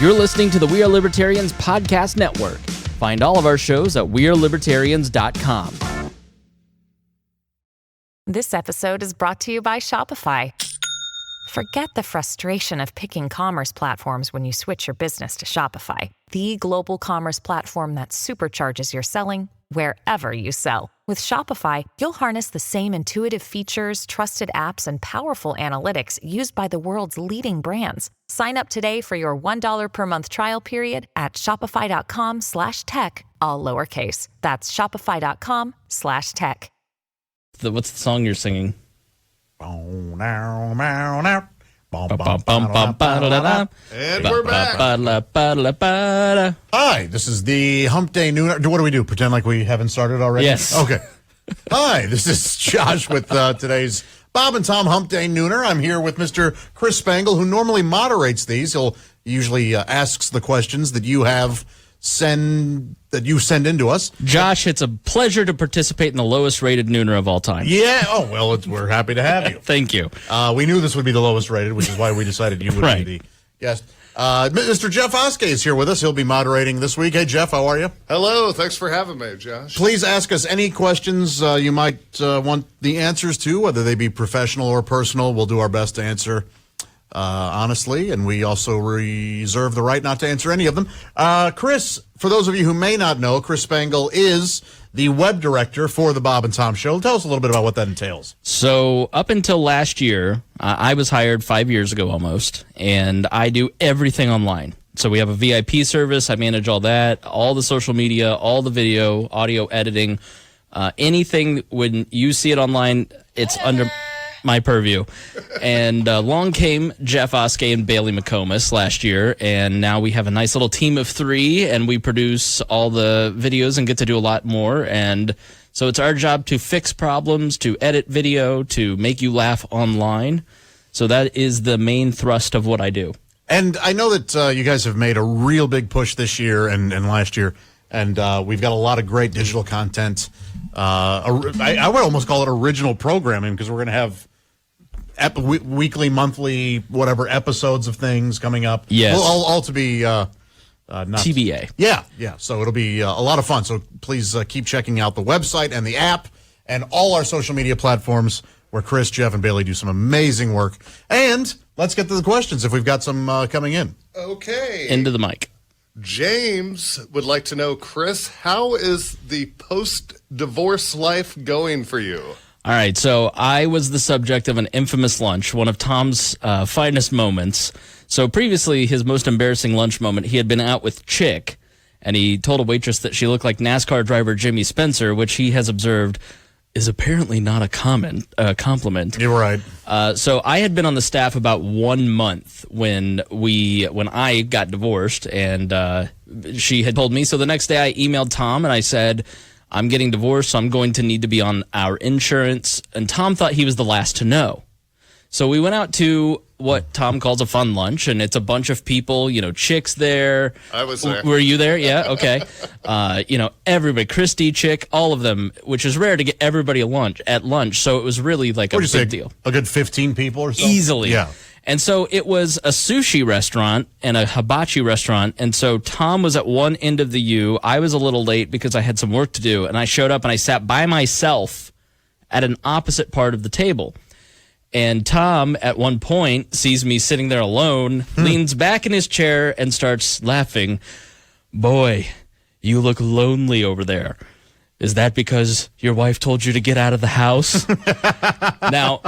You're listening to the We Are Libertarians Podcast Network. Find all of our shows at wearelibertarians.com. This episode is brought to you by Shopify. Forget the frustration of picking commerce platforms when you switch your business to Shopify, the global commerce platform that supercharges your selling wherever you sell. With Shopify, you'll harness the same intuitive features, trusted apps, and powerful analytics used by the world's leading brands. Sign up today for your $1 per month trial period at shopify.com/tech, all lowercase. That's shopify.com/tech. What's the song you're singing? And we're back. Hi, this is the Hump Day Nooner. What do we do? Pretend like we haven't started already? Yes. Okay. Hi, this is Josh with today's Bob and Tom Hump Day Nooner. I'm here with Mr. Chris Spangle, who normally moderates these. He'll usually asks the questions that you send into us. Josh, it's a pleasure to participate in the lowest rated nooner of all time. Yeah. Oh, well, we're happy to have you. Thank you. We knew this would be the lowest rated, which is why we decided you would Right. be the guest. Mr. Jeff Oskey is here with us. He'll be moderating this week. Hey, Jeff, how are you? Hello. Thanks for having me, Josh. Please ask us any questions you might want the answers to, whether they be professional or personal. We'll do our best to answer honestly, and we also reserve the right not to answer any of them. Chris, for those of you who may not know, Chris Spangle is the web director for the Bob and Tom Show. Tell us a little bit about what that entails. So up until last year, I was hired 5 years ago almost, and I do everything online. So we have a VIP service. I manage all that, all the social media, all the video, audio editing, anything. When you see it online, it's under my purview. And along came Jeff Oskey and Bailey McComas last year, and now we have a nice little team of three, and we produce all the videos and get to do a lot more. And so it's our job to fix problems, to edit video, to make you laugh online. So that is the main thrust of what I do. And I know that you guys have made a real big push this year and last year, and we've got a lot of great digital content. I would almost call it original programming, because we're going to have weekly, monthly, whatever episodes of things coming up. Yes. Well, all to be not TBA. Yeah. So it'll be a lot of fun. So please keep checking out the website and the app and all our social media platforms where Chris, Jeff, and Bailey do some amazing work. And let's get to the questions if we've got some coming in. Okay. Into the mic. James would like to know, Chris, how is the post-divorce life going for you? All right, so I was the subject of an infamous lunch, one of Tom's finest moments. So previously, his most embarrassing lunch moment, he had been out with Chick, and he told a waitress that she looked like NASCAR driver Jimmy Spencer, which he has observed is apparently not a compliment. You're right. So I had been on the staff about 1 month when I got divorced, and she had told me. So the next day I emailed Tom, and I said, I'm getting divorced, so I'm going to need to be on our insurance. And Tom thought he was the last to know. So we went out to what Tom calls a fun lunch, and it's a bunch of people, Chick's there. I was there. Were you there? Yeah, okay. Everybody, Christy, Chick, all of them, which is rare to get everybody at lunch. So it was really like a big deal. A good 15 people or so? Easily. Yeah. And so it was a sushi restaurant and a hibachi restaurant. And so Tom was at one end of the U. I was a little late because I had some work to do. And I showed up and I sat by myself at an opposite part of the table. And Tom, at one point, sees me sitting there alone, leans back in his chair and starts laughing. Boy, you look lonely over there. Is that because your wife told you to get out of the house? Now,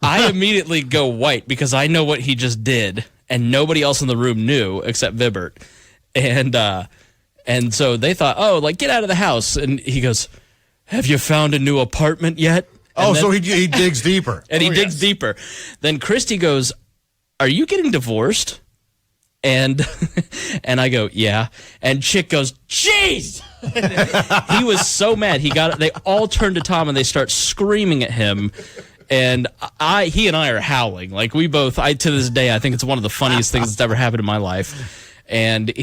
I immediately go white because I know what he just did, and nobody else in the room knew except Vibert. And so they thought, get out of the house. And he goes, have you found a new apartment yet? And so he digs deeper. And he digs deeper. Then Christy goes, are you getting divorced? And I go, yeah. And Chick goes, jeez! He was so mad. They all turned to Tom and they start screaming at him. And he and I are howling. Like we both, to this day, I think it's one of the funniest things that's ever happened in my life. And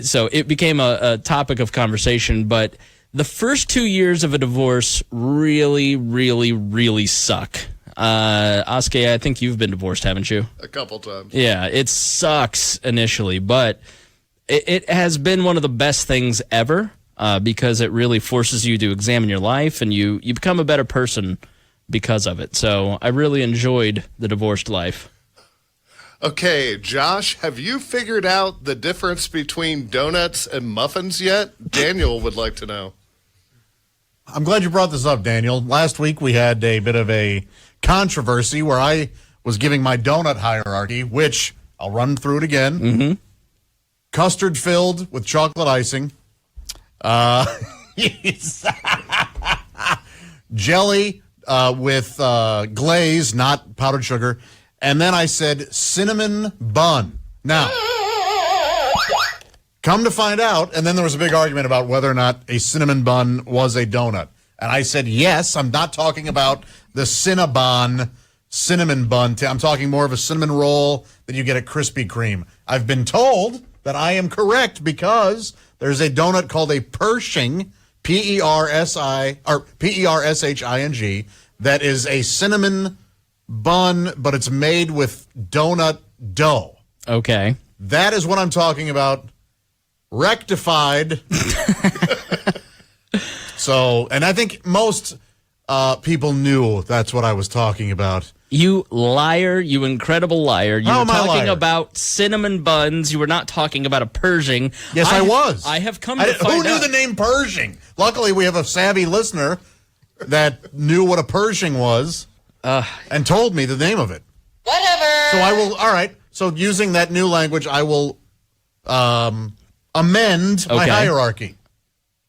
so it became a topic of conversation. But the first 2 years of a divorce really, really, really suck. Oskay, I think you've been divorced, haven't you? A couple times. Yeah, it sucks initially, but it has been one of the best things ever because it really forces you to examine your life, and you become a better person because of it. So I really enjoyed the divorced life. Okay, Josh, have you figured out the difference between donuts and muffins yet? Daniel would like to know. I'm glad you brought this up, Daniel. Last week we had a bit of a controversy where I was giving my donut hierarchy, which I'll run through it again. Mm-hmm. Custard filled with chocolate icing. Jelly with glaze, not powdered sugar. And then I said cinnamon bun. Now, come to find out, and then there was a big argument about whether or not a cinnamon bun was a donut. And I said, yes, I'm not talking about the Cinnabon cinnamon bun. I'm talking more of a cinnamon roll that you get at Krispy Kreme. I've been told that I am correct because there's a donut called a Pershing, P-E-R-S-H-I-N-G, that is a cinnamon bun, but it's made with donut dough. Okay. That is what I'm talking about. Rectified. So, and I think most people knew that's what I was talking about. You liar, you incredible liar. You How were am I a talking liar? about cinnamon buns. You were not talking about a Pershing. Yes, I was. I have come to find Who knew out. the name Pershing? Luckily, we have a savvy listener that knew what a Pershing was and told me the name of it. Whatever. So I will, all right. So using that new language, I will amend my Okay. hierarchy.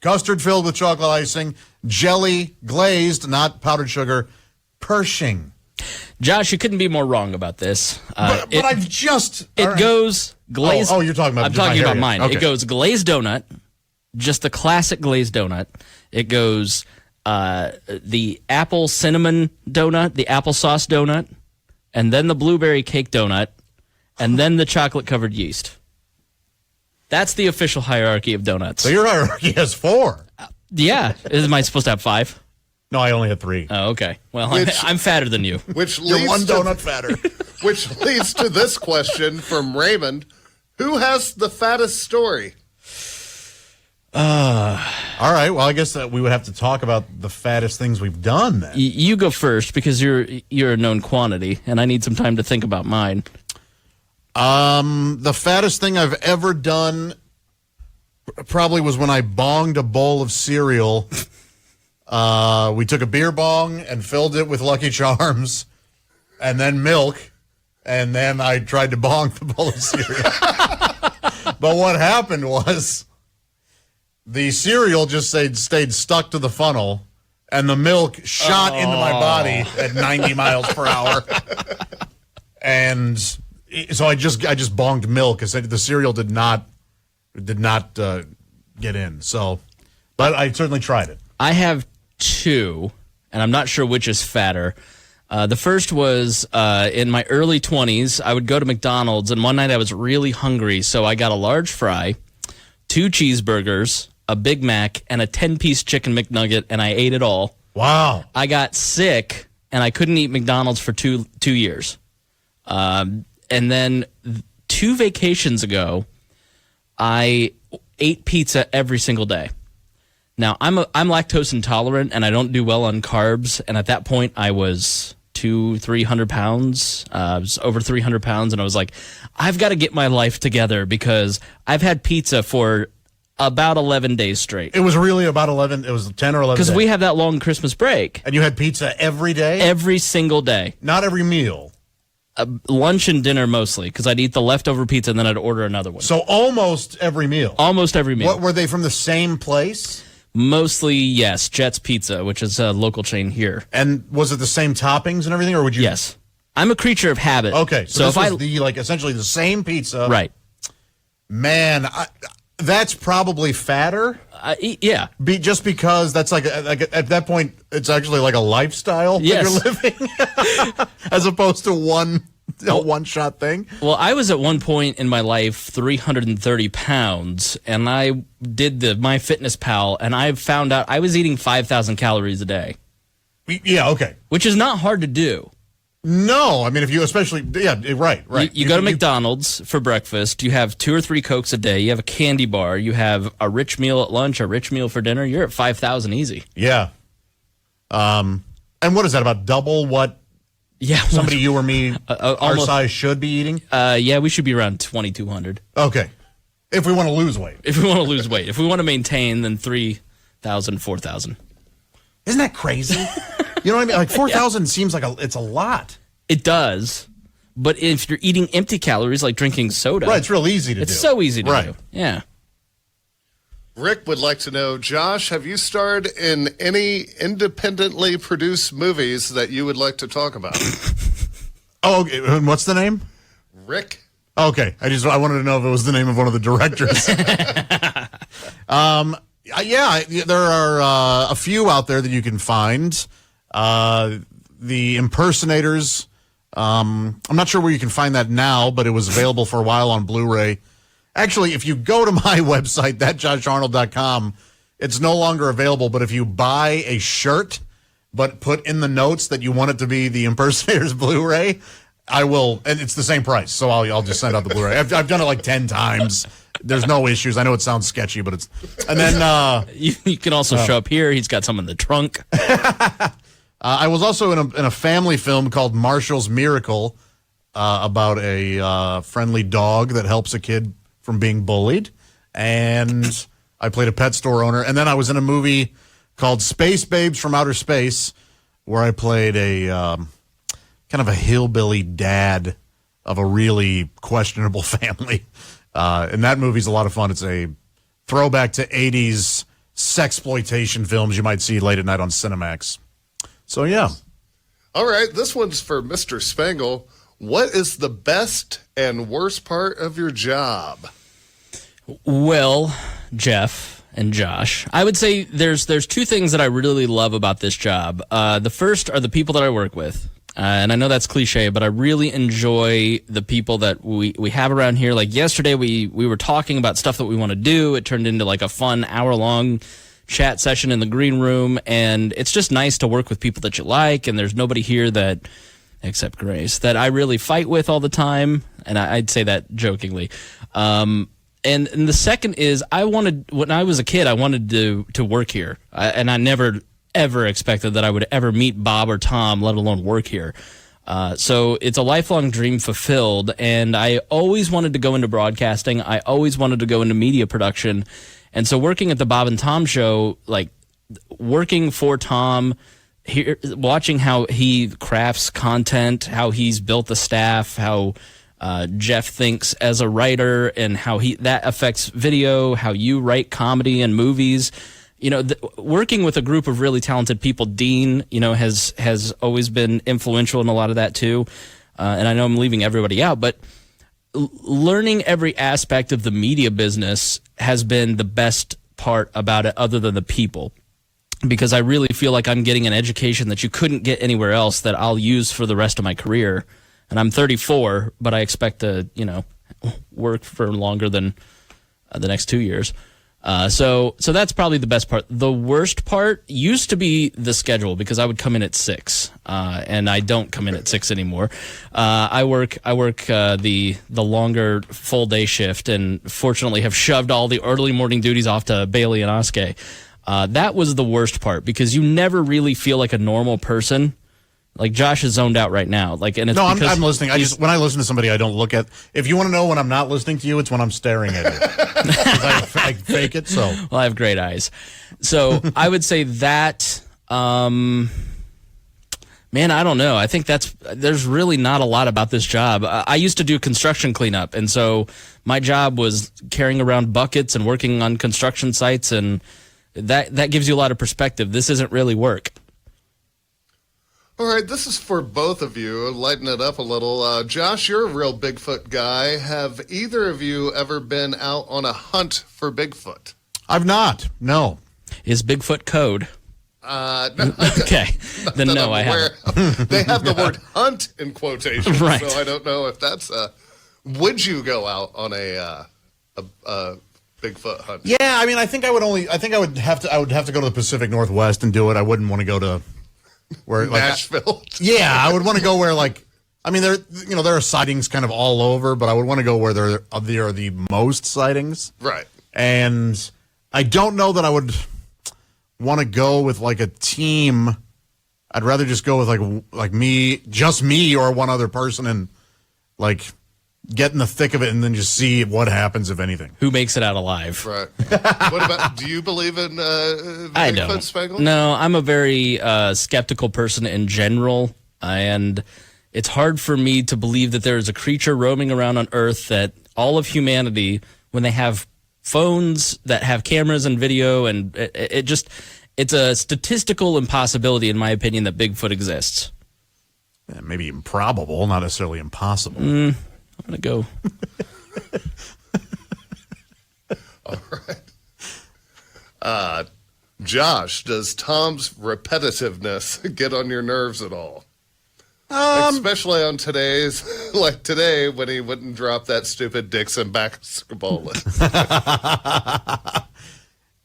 Custard filled with chocolate icing, jelly glazed, not powdered sugar, Pershing. Josh, you couldn't be more wrong about this. But I've just... It all right. goes glazed. Oh, you're talking about I'm just my talking about area. mine. Okay. It goes glazed donut, just the classic glazed donut. It goes the apple cinnamon donut, the applesauce donut, and then the blueberry cake donut, and then the chocolate covered yeast. That's the official hierarchy of donuts. So your hierarchy has 4. Yeah. Am I supposed to have 5? No, I only had 3. Oh, okay. Well, Which- I'm fatter than you. Which You're leads one to, donut fatter. which leads to this question from Raymond. Who has the fattest story? All right. Well, I guess that we would have to talk about the fattest things we've done then. You go first because you're a known quantity, and I need some time to think about mine. The fattest thing I've ever done probably was when I bonged a bowl of cereal. We took a beer bong and filled it with Lucky Charms and then milk, and then I tried to bong the bowl of cereal. But what happened was the cereal just stayed stuck to the funnel, and the milk shot into my body at 90 miles per hour. And so I just bonged milk because the cereal did not get in. So, but I certainly tried it. I have 2, and I'm not sure which is fatter. The first was in my early 20s. I would go to McDonald's, and one night I was really hungry, so I got a large fry, 2 cheeseburgers, a Big Mac, and a 10-piece chicken McNugget, and I ate it all. Wow. I got sick, and I couldn't eat McDonald's for two years. And then 2 vacations ago, I ate pizza every single day. Now, I'm lactose intolerant, and I don't do well on carbs. And at that point, I was 300 pounds. I was over 300 pounds, and I was like, I've got to get my life together because I've had pizza for about 11 days straight. It was really about 11. It was 10 or 11 Because days. we have that long Christmas break. And you had pizza every day? Every single day. Not every meal. Lunch and dinner mostly, because I'd eat the leftover pizza and then I'd order another one. So almost every meal. Almost every meal. What were they from the same place? Mostly, yes. Jet's Pizza, which is a local chain here. And was it the same toppings and everything, or would you? Yes. I'm a creature of habit. Okay, so this if was essentially the same pizza. Right. Man, that's probably fatter. Yeah. Just because that's like at that point, it's actually like a lifestyle Yes. that you're living, as opposed to one shot thing. Well, I was at one point in my life 330 pounds, and I did the MyFitnessPal, and I found out I was eating 5,000 calories a day, Yeah, okay. which is not hard to do. No, I mean, if you especially, right. You go to McDonald's for breakfast. You have 2 or 3 Cokes a day. You have a candy bar. You have a rich meal at lunch, a rich meal for dinner. You're at 5,000 easy. Yeah. And what is that, about double what somebody you or me our size should be eating? Yeah, we should be around 2,200. Okay. If we want to lose weight. If we want to lose weight. If we want to maintain, then 3,000, 4,000. Isn't that crazy? You know what I mean? Like 4,000 seems like it's a lot. It does. But if you're eating empty calories like drinking soda. Right, it's real easy to do. It's so easy to do. Yeah. Rick would like to know, Josh, have you starred in any independently produced movies that you would like to talk about? Oh, okay. And what's the name? Rick. Okay. I wanted to know if it was the name of one of the directors. There are a few out there that you can find. The Impersonators. I'm not sure where you can find that now, but it was available for a while on Blu-ray. Actually, if you go to my website, thatjosharnold.com, it's no longer available, but if you buy a shirt but put in the notes that you want it to be the Impersonators Blu-ray, I will, and it's the same price, so I'll just send out the Blu-ray. I've done it like 10 times. There's no issues. I know it sounds sketchy, but it's... And then... you can also show up here. He's got some in the trunk. I was also in a family film called Marshall's Miracle about a friendly dog that helps a kid from being bullied. And I played a pet store owner. And then I was in a movie called Space Babes from Outer Space, where I played a kind of a hillbilly dad of a really questionable family. And that movie's a lot of fun. It's a throwback to 80s sexploitation films you might see late at night on Cinemax. So, yeah. All right, this one's for Mr. Spangle. What is the best and worst part of your job? Well, Jeff and Josh, I would say there's 2 things that I really love about this job. The first are the people that I work with. And I know that's cliche, but I really enjoy the people that we have around here. Like yesterday, we were talking about stuff that we want to do. It turned into like a fun hour-long chat session in the green room, and it's just nice to work with people that you like, and there's nobody here that, except Grace, that I really fight with all the time, and I'd say that jokingly. And the second is when I was a kid, I wanted to work here, and I never ever expected that I would ever meet Bob or Tom, let alone work here. So it's a lifelong dream fulfilled, and I always wanted to go into broadcasting. I always wanted to go into media production. And so working at the Bob and Tom show, like working for Tom, here, watching how he crafts content, how he's built the staff, how Jeff thinks as a writer, and how that affects video, how you write comedy and movies. You know, working with a group of really talented people, Dean, you know, has always been influential in a lot of that too. And I know I'm leaving everybody out, but learning every aspect of the media business has been the best part about it, other than the people, because I really feel like I'm getting an education that you couldn't get anywhere else that I'll use for the rest of my career. And I'm 34, but I expect to, you know, work for longer than the next 2 years. So that's probably the best part. The worst part used to be the schedule, because I would come in at 6, and I don't come in at 6 anymore. I work the longer full day shift, and fortunately have shoved all the early morning duties off to Bailey and Oskay. That was the worst part, because you never really feel like a normal person. Like Josh is zoned out right now. Like, and it's no, I'm listening. When I listen to somebody, I don't look at. If you want to know when I'm not listening to you, it's when I'm staring at you. I fake it. So, well, I have great eyes. So I would say that. Man, I don't know. I think there's really not a lot about this job. I used to do construction cleanup, and so my job was carrying around buckets and working on construction sites, and that gives you a lot of perspective. This isn't really work. All right, this is for both of you. Lighten it up a little. Josh, you're a real Bigfoot guy. Have either of you ever been out on a hunt for Bigfoot? I've not. No. Is Bigfoot code? No, okay. Then no, I haven't. They have the word hunt in quotations, right. So I don't know if that's would you go out on a Bigfoot hunt? Yeah, I mean, I would have to go to the Pacific Northwest and do it. I wouldn't want to go to where like Nashville. yeah, I would want to go where like I mean there are sightings kind of all over, but I would want to go where there are the most sightings. Right. And I don't know that I would want to go with like a team. I'd rather just go with like me, just me or one other person, and like get in the thick of it and then just see what happens, if anything. Who makes it out alive? Right. What about, do you believe in I Bigfoot, don't. Spangle? No, I'm a very skeptical person in general, and it's hard for me to believe that there is a creature roaming around on Earth that all of humanity, when they have phones that have cameras and video, and it's a statistical impossibility, in my opinion, that Bigfoot exists. Yeah, maybe improbable, not necessarily impossible. I'm going to go. All right. Josh, does Tom's repetitiveness get on your nerves at all? Especially on today's, like today, when he wouldn't drop that stupid Dixon basketball list.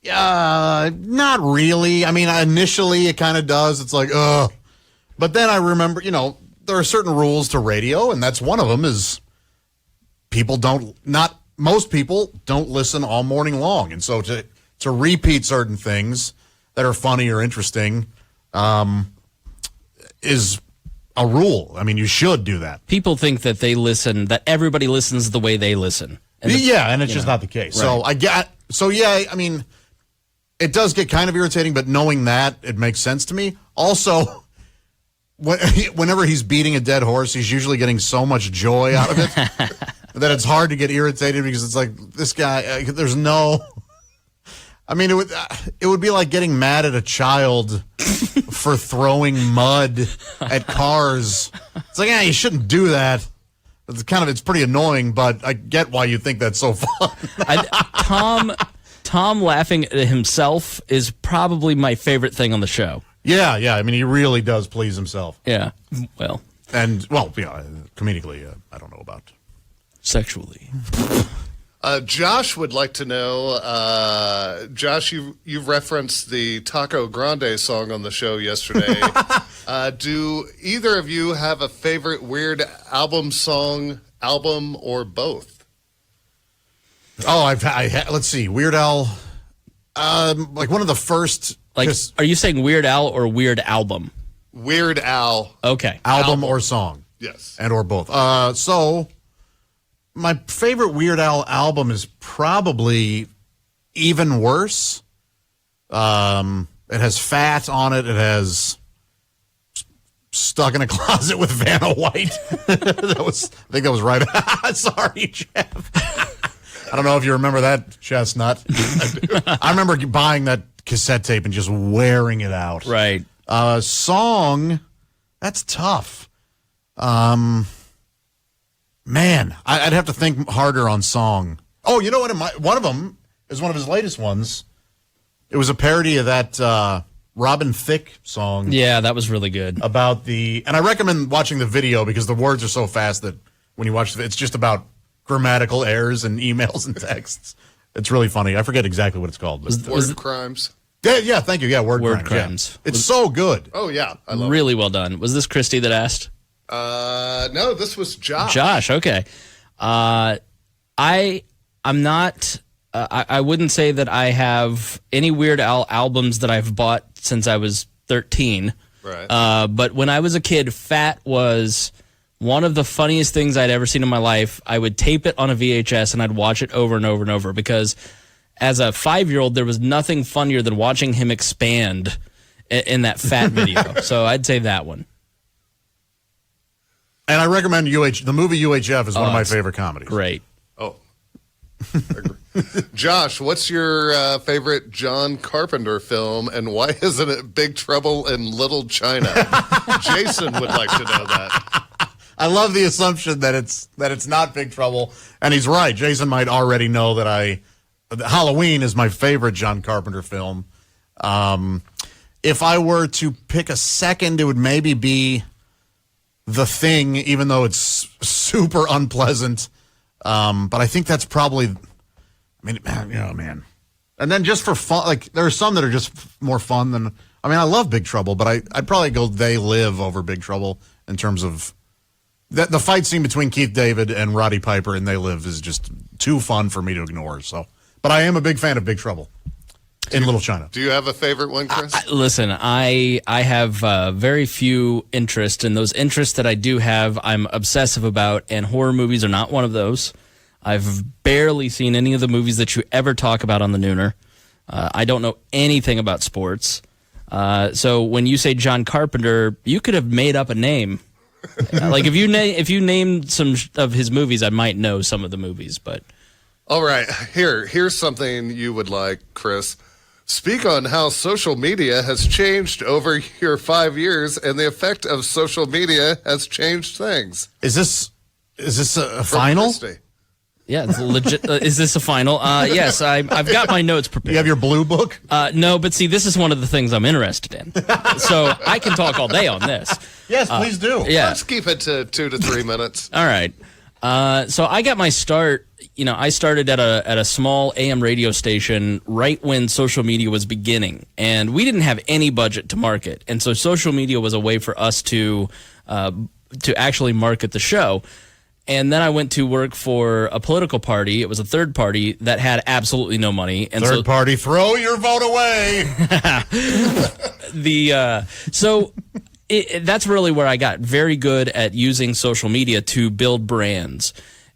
Not really. I mean, initially it kind of does. It's like, ugh. But then I remember, there are certain rules to radio, and that's one of them is most people don't listen all morning long. And so to repeat certain things that are funny or interesting is a rule. I mean, you should do that. People think that that everybody listens the way they listen. And And it's just not the case. Right. I mean, it does get kind of irritating, but knowing that, it makes sense to me. Also, whenever he's beating a dead horse, he's usually getting so much joy out of it that it's hard to get irritated because it's like, this guy, there's no... I mean, it would be like getting mad at a child for throwing mud at cars. It's like, you shouldn't do that. It's pretty annoying, but I get why you think that's so fun. Tom laughing at himself is probably my favorite thing on the show. Yeah. I mean, he really does please himself. Yeah. Well, comedically, I don't know about sexually. Josh would like to know, Josh, you referenced the Taco Grande song on the show yesterday. Do either of you have a favorite Weird album, or both? Oh, let's see. Weird Al, like one of the first. Like, are you saying Weird Al or Weird Album? Weird Al. Okay. Album or song. Yes. And or both. So my favorite Weird Al album is probably Even Worse. It has Fat on it. It has Stuck in a Closet with Vanna White. I think that was right. Sorry, Jeff. I don't know if you remember that, Chestnut. I remember buying that cassette tape and just wearing it out. Right. Song, that's tough. Man, I'd have to think harder on song. Oh, you know what? One of them is one of his latest ones. It was a parody of that Robin Thicke song. Yeah, that was really good. And I recommend watching the video because the words are so fast that when you watch it's just about grammatical errors and emails and texts. It's really funny. I forget exactly what it's called. Word crimes. Yeah, thank you. Yeah, word crimes. Yeah. It's so good. Oh, yeah. I love really well done. Was this Christy that asked? No, this was Josh. Josh, okay. I'm not... I wouldn't say that I have any Weird Al albums that I've bought since I was 13. Right. But when I was a kid, Fat was one of the funniest things I'd ever seen in my life. I would tape it on a VHS and I'd watch it over and over and over because as a 5-year-old, there was nothing funnier than watching him expand in that Fat video. So I'd say that one. And I recommend the movie UHF is one of my favorite comedies. Great. Oh. Josh, what's your favorite John Carpenter film, and why isn't it Big Trouble in Little China? Jason would like to know that. I love the assumption that it's not Big Trouble, and he's right. Jason might already know that Halloween is my favorite John Carpenter film. If I were to pick a second, it would maybe be The Thing, even though it's super unpleasant. But I think that's probably, man. And then just for fun, like there are some that are just more fun than I mean, I love Big Trouble, but I'd probably go They Live over Big Trouble in terms of the fight scene between Keith David and Roddy Piper in They Live is just too fun for me to ignore. So, but I am a big fan of Big Trouble in Little China. Do you have a favorite one, Chris? Listen, I have very few interests, and those interests that I do have, I'm obsessive about, and horror movies are not one of those. I've barely seen any of the movies that you ever talk about on the Nooner. I don't know anything about sports. So when you say John Carpenter, you could have made up a name. Like if you named some of his movies, I might know some of the movies. But all right, here's something you would like, Chris. Speak on how social media has changed over your 5 years and the effect of social media has changed things. Is this a final? Christy. yeah, it's legit. Is this a final? Yes, I've got my notes prepared. You have your blue book? No, but see, this is one of the things I'm interested in. So I can talk all day on this. Yes, please do. Yeah. Let's keep it to 2 to 3 minutes. All right. So I got my start. I started at a small AM radio station right when social media was beginning, and we didn't have any budget to market, and so social media was a way for us to actually market the show. And then I went to work for a political party. It was a third party that had absolutely no money. And Third party, throw your vote away. That's really where I got very good at using social media to build brands.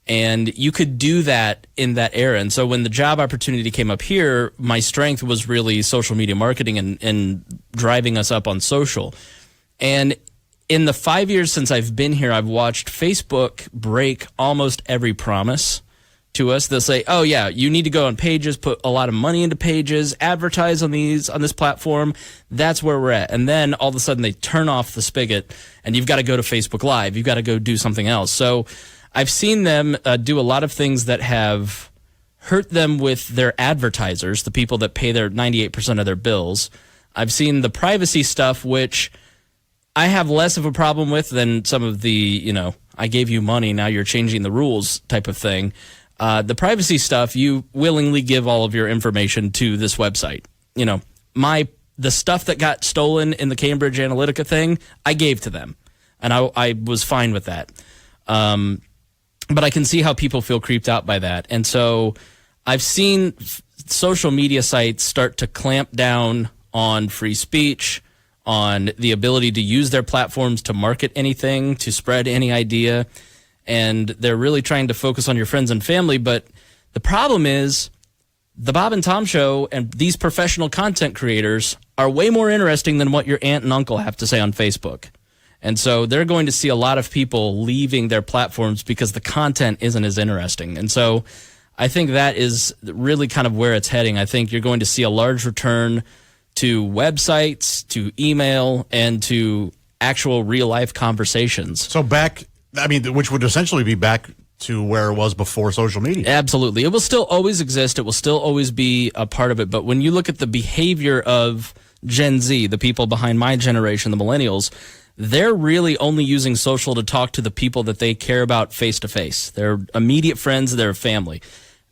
And you could do that in that era. And so when the job opportunity came up here, my strength was really social media marketing and driving us up on social. And in the 5 years since I've been here, I've watched Facebook break almost every promise to us. They'll say, oh, yeah, you need to go on Pages, put a lot of money into Pages, advertise on this platform. That's where we're at. And then all of a sudden they turn off the spigot and you've got to go to Facebook Live. You've got to go do something else. So I've seen them do a lot of things that have hurt them with their advertisers, the people that pay their 98% of their bills. I've seen the privacy stuff, which I have less of a problem with than some of the, I gave you money, now you're changing the rules type of thing. The privacy stuff, you willingly give all of your information to this website. The stuff that got stolen in the Cambridge Analytica thing, I gave to them, and I was fine with that. But I can see how people feel creeped out by that. And so I've seen social media sites start to clamp down on free speech, on the ability to use their platforms to market anything, to spread any idea. And they're really trying to focus on your friends and family. But the problem is the Bob and Tom Show and these professional content creators are way more interesting than what your aunt and uncle have to say on Facebook. And so they're going to see a lot of people leaving their platforms because the content isn't as interesting. And so I think that is really kind of where it's heading. I think you're going to see a large return to websites, to email, and to actual real-life conversations. So which would essentially be back to where it was before social media. Absolutely. It will still always exist. It will still always be a part of it. But when you look at the behavior of Gen Z, the people behind my generation, the millennials, they're really only using social to talk to the people that they care about face-to-face. Their immediate friends, their family.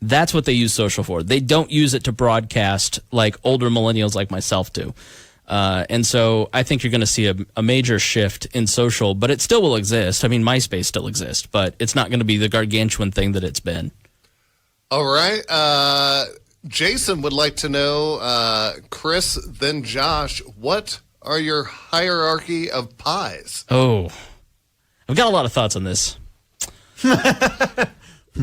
That's what they use social for. They don't use it to broadcast like older millennials like myself do. And so I think you're going to see a major shift in social, but it still will exist. I mean, MySpace still exists, but it's not going to be the gargantuan thing that it's been. All right. Jason would like to know, Chris, then Josh, what are your hierarchy of pies? Oh, I've got a lot of thoughts on this.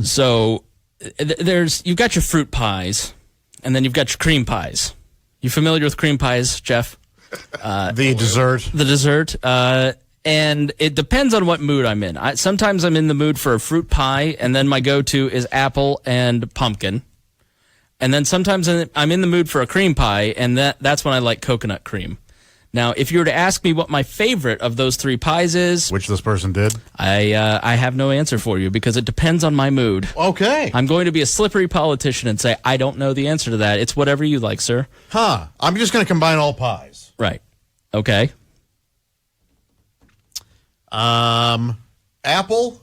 So you've got your fruit pies, and then you've got your cream pies. You familiar with cream pies, Jeff? The dessert. The dessert. And it depends on what mood I'm in. Sometimes I'm in the mood for a fruit pie, and then my go-to is apple and pumpkin. And then sometimes I'm in the mood for a cream pie, and that's when I like coconut cream. Now, if you were to ask me what my favorite of those three pies is, which this person did, I have no answer for you because it depends on my mood. Okay. I'm going to be a slippery politician and say, I don't know the answer to that. It's whatever you like, sir. I'm just going to combine all pies. Right. Okay. Apple,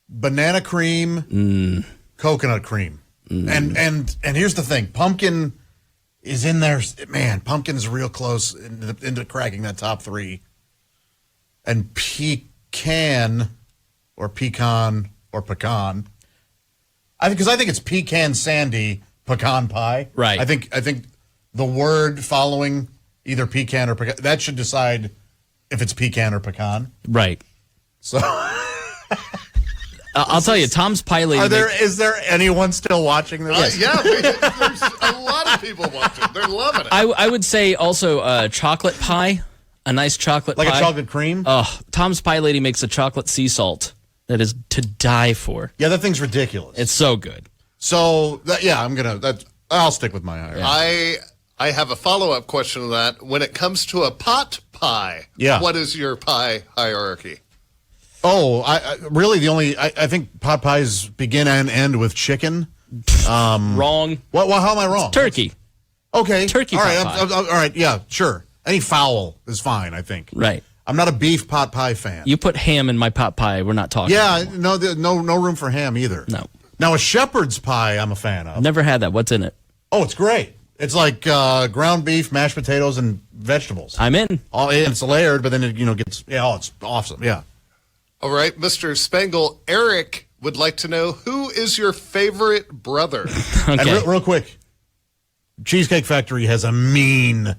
banana cream, coconut cream. And here's the thing. Pumpkin is in there. Man, Pumpkin's real close into cracking that top 3. And pecan or pecan or pecan. Because I think it's pecan sandy pecan pie. Right. I think the word following either pecan or pecan, that should decide if it's pecan or pecan. Right. So I'll tell you, Tom's Pie Lady. Is there anyone still watching this? Yeah, there's a lot of people watching. They're loving it. I would say also chocolate pie, a nice chocolate Like pie. a chocolate cream? Oh, Tom's Pie Lady makes a chocolate sea salt that is to die for. Yeah, that thing's ridiculous. It's so good. So, I'll stick with my hierarchy. I have a follow-up question to that. When it comes to a pot pie, what is your pie hierarchy? Oh, I think pot pies begin and end with chicken. Wrong. How am I wrong? It's turkey. Okay. Turkey all right, pot pie. all right, yeah, sure. Any fowl is fine, I think. Right. I'm not a beef pot pie fan. You put ham in my pot pie, we're not talking. Yeah, no room for ham either. No. Now, a shepherd's pie I'm a fan of. Never had that. What's in it? Oh, it's great. It's like ground beef, mashed potatoes, and vegetables. I'm in. It's layered, but then it gets, it's awesome, yeah. All right, Mr. Spangle, Eric would like to know, who is your favorite brother? Okay. And real quick, Cheesecake Factory has a mean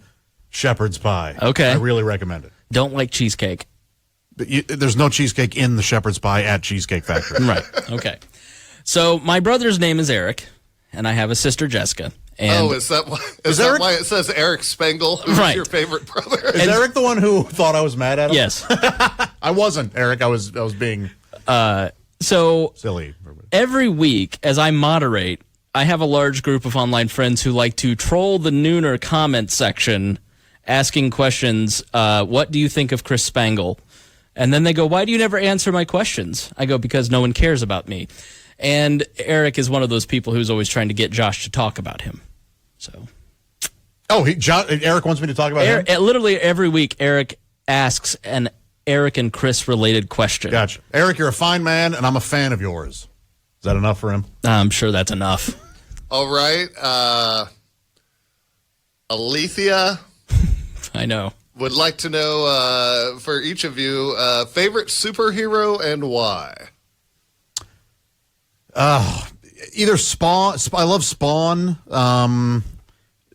shepherd's pie. Okay. I really recommend it. Don't like cheesecake. There's no cheesecake in the shepherd's pie at Cheesecake Factory. Right. Okay. So my brother's name is Eric, and I have a sister, Jessica. And is that why it says Eric Spangle? Who's Right. your favorite brother? Is Eric the one who thought I was mad at him? Yes. I wasn't, Eric. I was being So silly. every week, as I moderate, I have a large group of online friends who like to troll the Nooner comment section, asking questions. What do you think of Chris Spangle? And then they go, "Why do you never answer my questions?" I go, "Because no one cares about me." And Eric is one of those people who's always trying to get Josh to talk about him. So, Eric wants me to talk about him? literally every week, Eric asks an Eric and Chris related question. Gotcha. Eric, you're a fine man, and I'm a fan of yours. Is that enough for him? I'm sure that's enough. All right. Alethea I know. would like to know, for each of you, favorite superhero and why? Either Spawn. I love Spawn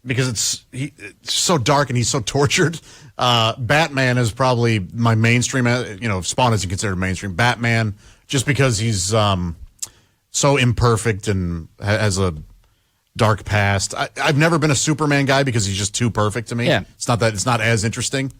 because it's so dark and he's so tortured. Batman is probably my mainstream. Spawn isn't considered mainstream. Batman, just because he's so imperfect and has a dark past. I've never been a Superman guy because he's just too perfect to me. Yeah. It's not as interesting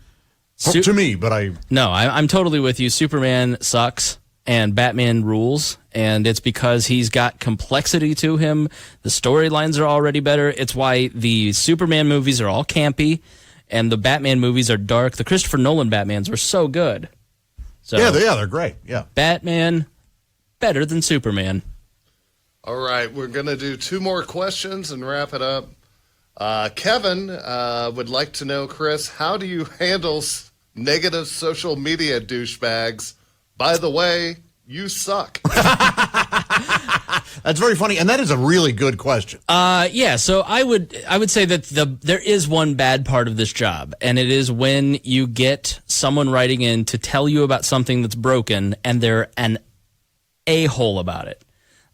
to me. But I'm totally with you. Superman sucks. And Batman rules, and it's because he's got complexity to him. The storylines are already better. It's why the Superman movies are all campy, and the Batman movies are dark. The Christopher Nolan Batmans were so good. So they're great. Yeah, Batman, better than Superman. All right, we're going to do 2 more questions and wrap it up. Kevin would like to know, Chris, how do you handle negative social media douchebags? By the way, you suck. That's very funny, and that is a really good question. So I would say that there is one bad part of this job, and it is when you get someone writing in to tell you about something that's broken, and they're an a-hole about it,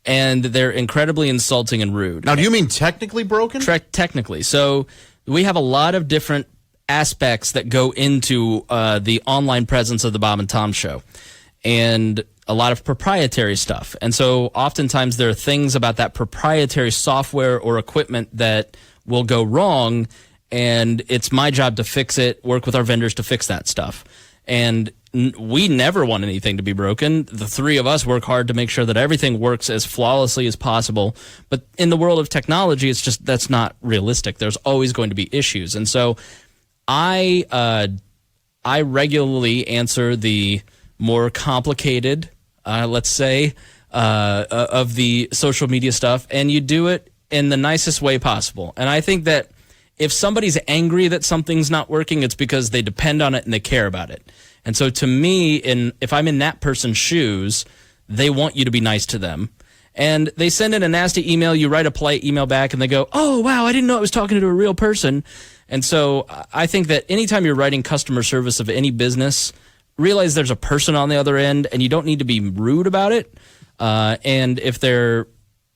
and they're incredibly insulting and rude. Now, do you mean technically broken? Technically. So we have a lot of different aspects that go into the online presence of the Bob and Tom Show, and a lot of proprietary stuff. And so oftentimes there are things about that proprietary software or equipment that will go wrong, and it's my job to fix it, work with our vendors to fix that stuff. And we never want anything to be broken. The 3 of us work hard to make sure that everything works as flawlessly as possible. But in the world of technology, it's just that's not realistic. There's always going to be issues. And so I regularly answer the more complicated, let's say, of the social media stuff, and you do it in the nicest way possible. And I think that if somebody's angry that something's not working, it's because they depend on it and they care about it. And so to me, if I'm in that person's shoes, they want you to be nice to them. And they send in a nasty email, you write a polite email back, and they go, oh, wow, I didn't know I was talking to a real person. And so I think that anytime you're writing customer service of any business, realize there's a person on the other end, and you don't need to be rude about it. And if they're,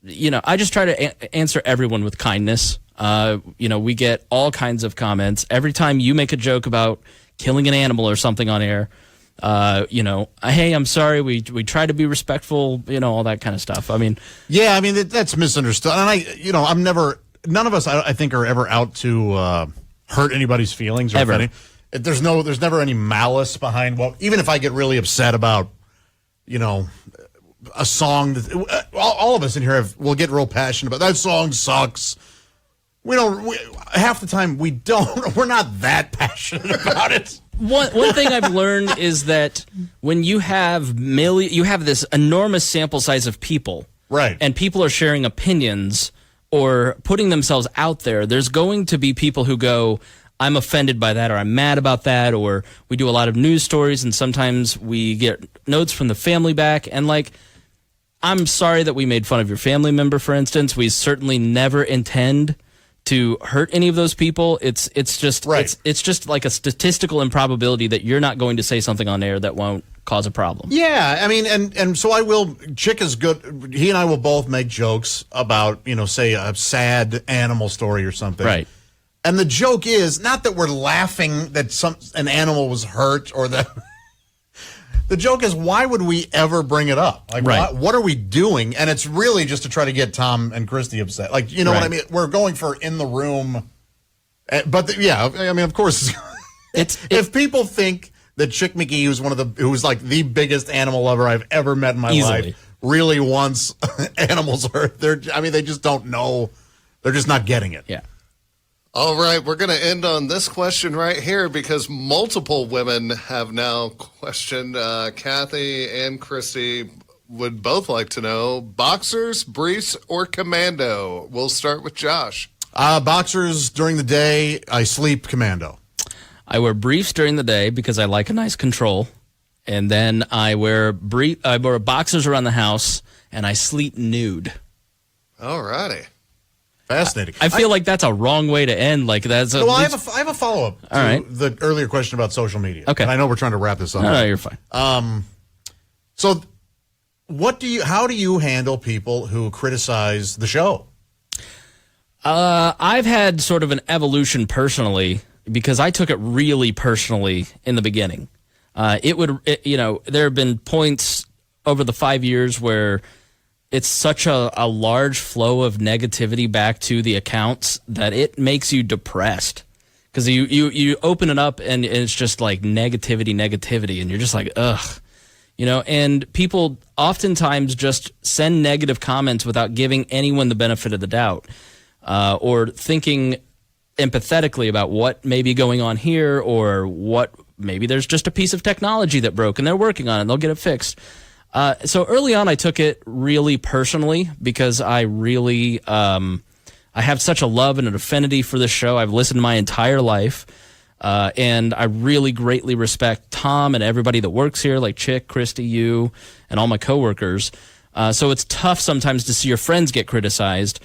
I just try to answer everyone with kindness. We get all kinds of comments. Every time you make a joke about killing an animal or something on air, hey, I'm sorry, we try to be respectful, all that kind of stuff. I mean, that's misunderstood. And none of us, I think, are ever out to hurt anybody's feelings or ever. There's never any malice behind. Well, even if I get really upset about, a song that all of us in here will get real passionate about. That song sucks. Half the time we're not that passionate about it. One thing I've learned is that when you have this enormous sample size of people, right, and people are sharing opinions or putting themselves out there, there's going to be people who go, I'm offended by that, or I'm mad about that, or we do a lot of news stories, and sometimes we get notes from the family back, and I'm sorry that we made fun of your family member, for instance. We certainly never intend to hurt any of those people. It's just right. It's just like a statistical improbability that you're not going to say something on air that won't cause a problem. Yeah, I mean, and so I will. Chick is good. He and I will both make jokes about, say a sad animal story or something. Right. And the joke is not that we're laughing that an animal was hurt or that. The joke is, why would we ever bring it up? Right. What are we doing? And it's really just to try to get Tom and Christy upset. What I mean? We're going for in the room. But of course, if people think that Chick McGee, who's like the biggest animal lover I've ever met in my life, really wants animals hurt, they just don't know. They're just not getting it. Yeah. All right, we're going to end on this question right here because multiple women have now questioned. Kathy and Christy would both like to know, boxers, briefs, or commando? We'll start with Josh. Boxers during the day. I sleep commando. I wear briefs during the day because I like a nice control. And then I wear boxers around the house, and I sleep nude. All righty. Fascinating. I feel like that's a wrong way to end. I have a follow-up to right. the earlier question about social media. Okay. And I know we're trying to wrap this up. No, you're fine. So how do you handle people who criticize the show? I've had sort of an evolution personally because I took it really personally in the beginning. There have been points over the 5 years where it's such a large flow of negativity back to the accounts that it makes you depressed because you open it up and it's just like negativity, and you're just like, ugh, and people oftentimes just send negative comments without giving anyone the benefit of the doubt or thinking empathetically about what may be going on here or what maybe there's just a piece of technology that broke and they're working on it and they'll get it fixed. So early on, I took it really personally because I really I have such a love and an affinity for this show. I've listened my entire life, and I really greatly respect Tom and everybody that works here, like Chick, Christy, you, and all my coworkers. So it's tough sometimes to see your friends get criticized.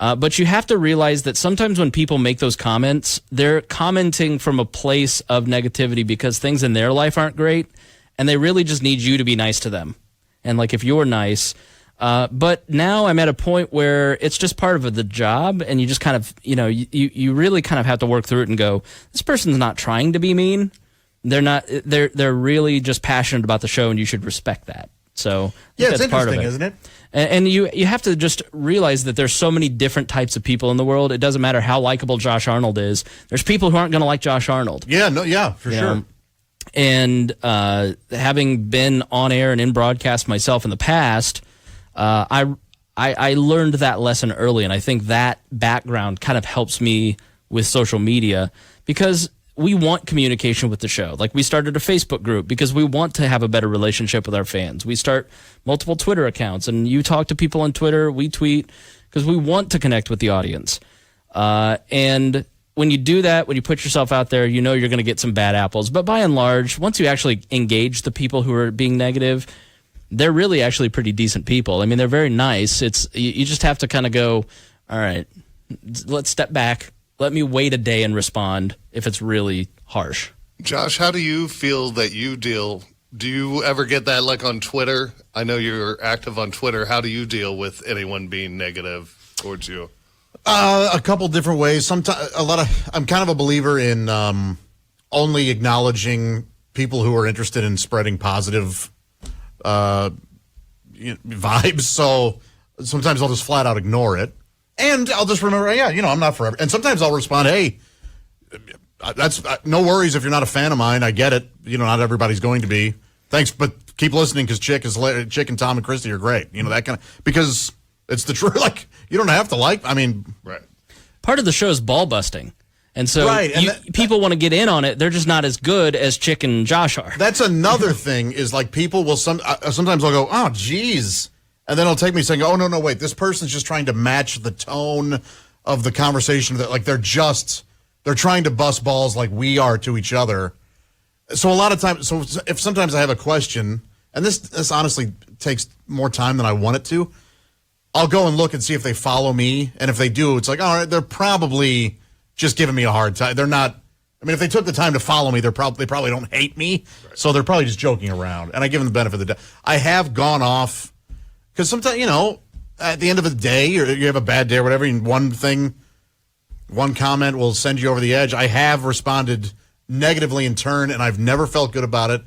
But you have to realize that sometimes when people make those comments, they're commenting from a place of negativity because things in their life aren't great, and they really just need you to be nice to them. And if you're nice, but now I'm at a point where it's just part of the job, and you just kind of, you really kind of have to work through it and go, this person's not trying to be mean. They're not. They're really just passionate about the show, and you should respect that. So yeah, it's that's part of interesting, it. Isn't it? And you have to just realize that there's so many different types of people in the world. It doesn't matter how likable Josh Arnold is. There's people who aren't going to like Josh Arnold. Yeah, for sure. And having been on air and in broadcast myself in the past, I learned that lesson early, and I think that background kind of helps me with social media because we want communication with the show. We started a Facebook group because we want to have a better relationship with our fans. We start multiple Twitter accounts, and you talk to people on Twitter, we tweet, because we want to connect with the audience. And when you do that, when you put yourself out there, you're going to get some bad apples. But by and large, once you actually engage the people who are being negative, they're really actually pretty decent people. I mean, they're very nice. You just have to kind of go, all right, let's step back. Let me wait a day and respond if it's really harsh. Josh, how do you feel that you deal? Do you ever get that like on Twitter? I know you're active on Twitter. How do you deal with anyone being negative towards you? A couple different ways. Sometimes I'm kind of a believer in only acknowledging people who are interested in spreading positive vibes. So sometimes I'll just flat out ignore it, and I'll just remember, I'm not forever. And sometimes I'll respond, hey, that's no worries if you're not a fan of mine. I get it. Not everybody's going to be. Thanks, but keep listening because Chick and Tom and Christy are great. That kind of, because it's the truth. Like, you don't have to like. I mean, right. Part of the show is ball busting. And so right, and people want to get in on it. They're just not as good as Chick and Josh are. That's another thing is like people will sometimes I'll go, oh, geez. And then it'll take me saying, oh, no, wait. This person's just trying to match the tone of the conversation. That like they're trying to bust balls like we are to each other. So a lot of times, if sometimes I have a question, and this honestly takes more time than I want it to, I'll go and look and see if they follow me. And if they do, it's like, all right, they're probably just giving me a hard time. They're not. I mean, if they took the time to follow me, they probably don't hate me. Right. So they're probably just joking around. And I give them the benefit of the doubt. I have gone off because sometimes, at the end of the day, or you have a bad day or whatever, and one comment will send you over the edge. I have responded negatively in turn, and I've never felt good about it.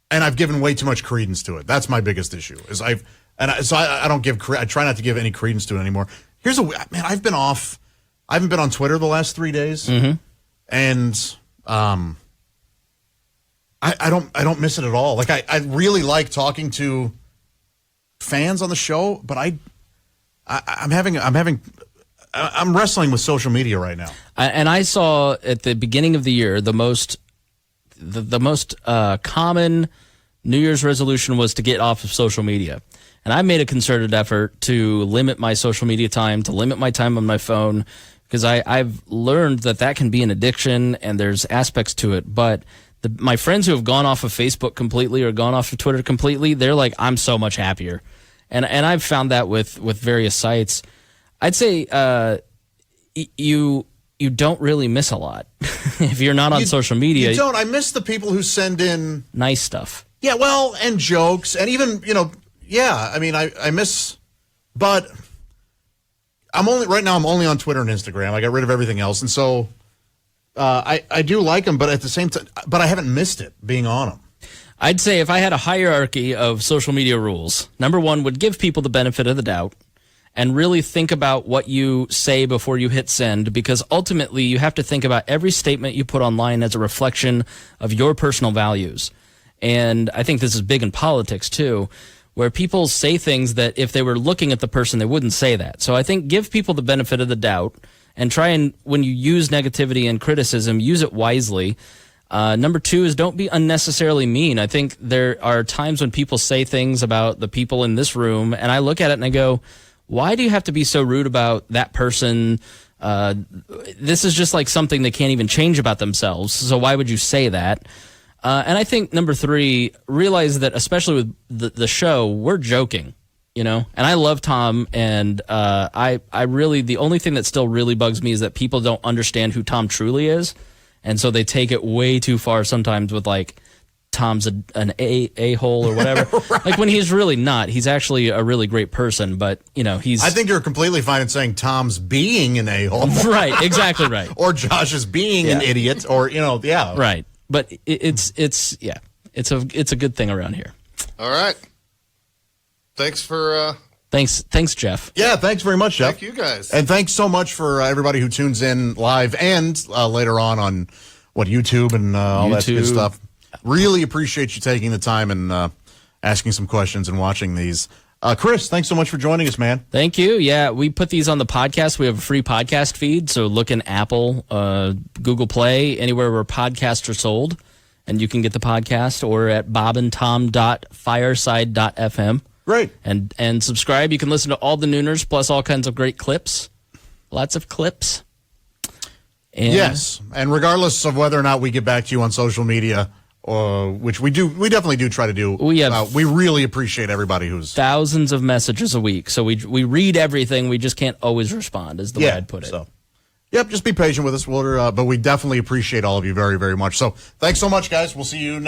And I've given way too much credence to it. That's my biggest issue. I try not to give any credence to it anymore. I haven't been on Twitter the last 3 days, and I don't miss it at all. Like I really like talking to fans on the show, but I'm wrestling with social media right now. And I saw at the beginning of the year the most common New Year's resolution was to get off of social media. And I made a concerted effort to limit my social media time, to limit my time on my phone, because I've learned that can be an addiction and there's aspects to it. But my friends who have gone off of Facebook completely or gone off of Twitter completely, they're like, I'm so much happier. And I've found that with various sites. I'd say you don't really miss a lot if you're not on social media. You don't. I miss the people who send in nice stuff. Yeah, well, and jokes, and even I mean, I miss, but I'm only on Twitter and Instagram. I got rid of everything else, and so I do like them, but at the same time, but I haven't missed it being on them. I'd say if I had a hierarchy of social media rules, number one would give people the benefit of the doubt and really think about what you say before you hit send, because ultimately you have to think about every statement you put online as a reflection of your personal values. And I think this is big in politics too, where people say things that if they were looking at the person, they wouldn't say that. So I think give people the benefit of the doubt and try and, when you use negativity and criticism, use it wisely. Number two is don't be unnecessarily mean. I think there are times when people say things about the people in this room, and I look at it and I go, why do you have to be so rude about that person? This is just like something they can't even change about themselves. So why would you say that? And I think number three, realize that especially with the show, we're joking, and I love Tom. And I really, the only thing that still really bugs me is that people don't understand who Tom truly is. And so they take it way too far sometimes with like, Tom's an a-hole or whatever. Right. Like when he's really not. He's actually a really great person, but he's. I think you're completely fine in saying Tom's being an a-hole. Right, exactly right. Or Josh is being an idiot, or yeah. Right, but it's a good thing around here. All right. Thanks for. Thanks, Jeff. Yeah, thanks very much, Jeff. Thank you guys, and thanks so much for everybody who tunes in live and later on YouTube and all that good stuff. Really appreciate you taking the time and asking some questions and watching these. Chris, thanks so much for joining us, man. Thank you. Yeah, we put these on the podcast. We have a free podcast feed, so look in Apple, Google Play, anywhere where podcasts are sold, and you can get the podcast, or at bobandtom.fireside.fm. Great. And subscribe. You can listen to all the Nooners, plus all kinds of great clips. Lots of clips. Yes, and regardless of whether or not we get back to you on social media which we definitely do try to do. We really appreciate everybody who's thousands of messages a week, so we read everything. We just can't always respond, is the way I'd put it. So, yep, just be patient with us, but we definitely appreciate all of you very, very much. So thanks so much, guys. We'll see you next